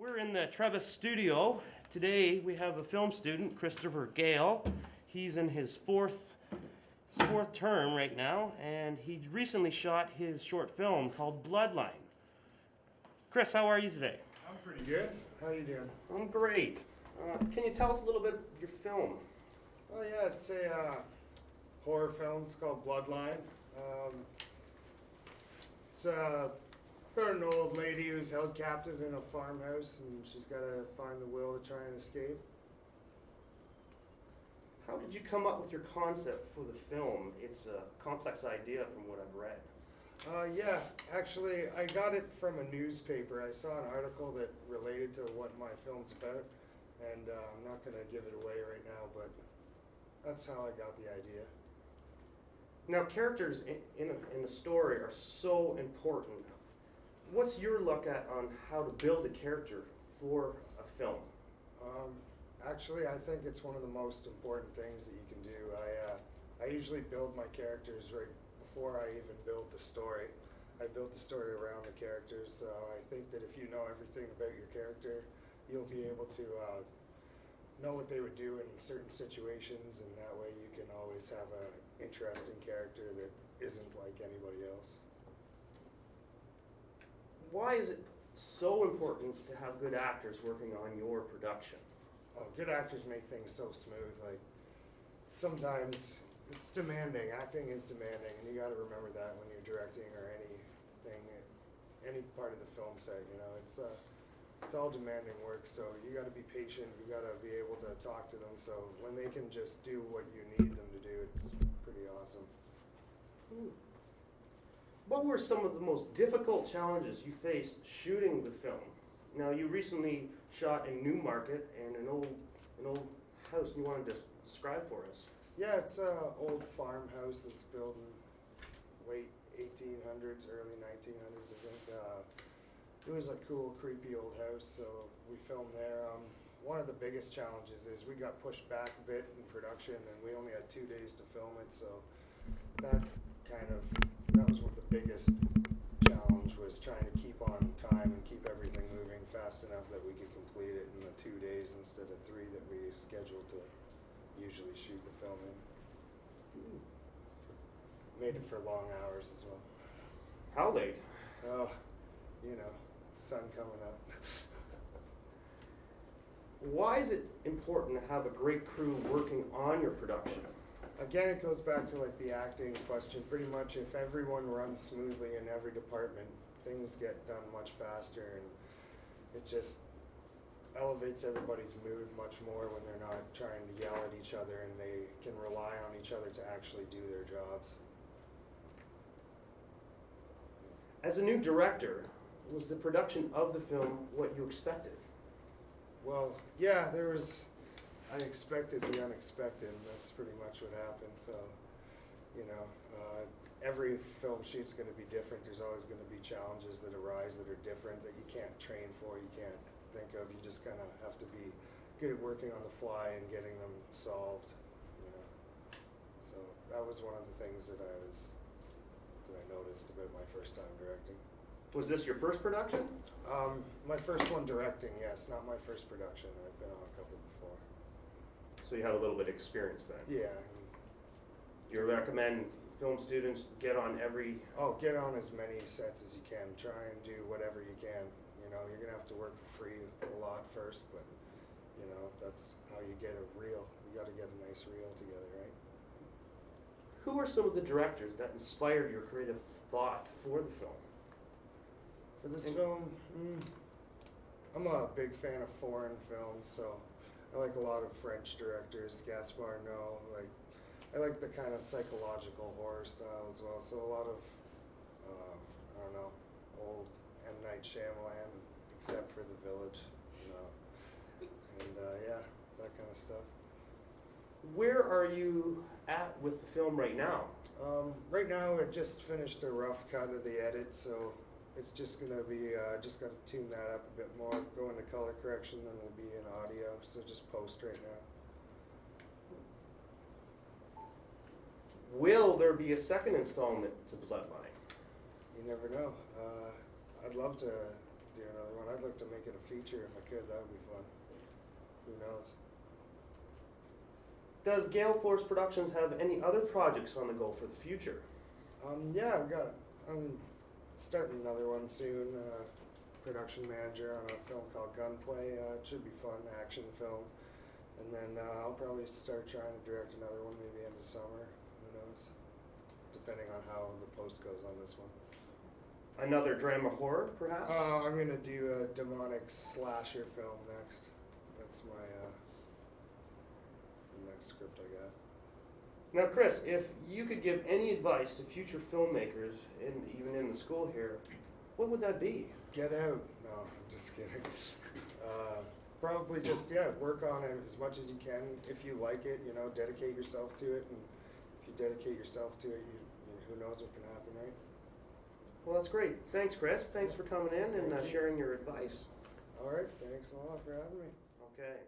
We're in the Trebas studio. Today we have a film student, Christopher Gale. He's in his fourth term right now, and he recently shot his short film called Bloodline. Chris, how are you today? I'm pretty good. How you doing? I'm great. Can you tell us a little bit of your film? Oh yeah, it's a horror film. It's called Bloodline. It's about an old lady who's held captive in a farmhouse, and she's got to find the will to try and escape. How did you come up with your concept for the film? It's a complex idea from what I've read. Yeah, actually, I got it from a newspaper. I saw an article that related to what my film's about, and I'm not going to give it away right now, but that's how I got the idea. Now, characters in a story are so important. What's your look at on how to build a character for a film? Actually, I think it's one of the most important things that you can do. I usually build my characters right before I even build the story. I build the story around the characters, so I think that if you know everything about your character, you'll be able to know what they would do in certain situations, and that way you can always have an interesting character that isn't like anybody else. Why is it so important to have good actors working on your production? Oh, good actors make things so smooth. Like, sometimes it's demanding. Acting is demanding, and you got to remember that when you're directing or anything, any part of the film set. You know, it's all demanding work. So you got to be patient. You got to be able to talk to them. So when they can just do what you need them to do, it's pretty awesome. What were some of the most difficult challenges you faced shooting the film? Now, you recently shot in Newmarket and an old house you wanted to describe for us. Yeah, it's an old farmhouse that's built in late 1800s, early 1900s, I think. It was a cool, creepy old house, so we filmed there. One of the biggest challenges is we got pushed back a bit in production, and we only had 2 days to film it, so that was one of the biggest challenge, was trying to keep on time and keep everything moving fast enough that we could complete it in the 2 days instead of 3 that we scheduled to usually shoot the film in. Made it for long hours as well. How late? Oh, you know, sun coming up. Why is it important to have a great crew working on your production? Again, it goes back to like the acting question. Pretty much if everyone runs smoothly in every department, things get done much faster, and it just elevates everybody's mood much more when they're not trying to yell at each other, and they can rely on each other to actually do their jobs. As a new director, was the production of the film what you expected? Well, yeah, I expected the unexpected, and that's pretty much what happened. So, you know, every film shoot's going to be different. There's always going to be challenges that arise that are different, that you can't train for, you can't think of. You just kind of have to be good at working on the fly and getting them solved, you know. So that was one of the things that I noticed about my first time directing. Was this your first production? My first one directing, yes, not my first production. I've been on a couple before. So you had a little bit of experience then. Yeah. Do you recommend film students get on get on as many sets as you can. Try and do whatever you can. You know, you're gonna have to work for free a lot first, but you know, that's how you get a reel. You got to get a nice reel together, right? Who are some of the directors that inspired your creative thought for the film? For this film, I'm a big fan of foreign films, so I like a lot of French directors, Gaspar Noé. I like the kind of psychological horror style as well. So a lot of, I don't know, old M. Night Shyamalan, except for The Village, you know, and yeah, that kind of stuff. Where are you at with the film right now? Right now, I just finished a rough cut of the edit, so it's just gonna be, just gotta tune that up a bit more, go into color correction, then we'll be in audio, so just post right now. Will there be a second installment to Bloodline? You never know. I'd love to do another one. I'd like to make it a feature if I could. That would be fun. Who knows? Does Gale Force Productions have any other projects on the go for the future? Yeah, I'm starting another one soon. Production manager on a film called Gunplay. It should be fun, action film. And then I'll probably start trying to direct another one maybe end of summer. Who knows? Depending on how the post goes on this one. Another drama horror, perhaps? I'm gonna do a demonic slasher film next. That's my the next script I got. Now, Chris, if you could give any advice to future filmmakers, even in the school here, what would that be? Get out. No, I'm just kidding. Probably just, work on it as much as you can. If you like it, dedicate yourself to it. And if you dedicate yourself to it, who knows what can happen, right? Well, that's great. Thanks, Chris. Thanks for coming in and Thank you. sharing your advice. All right. Thanks a lot for having me. Okay.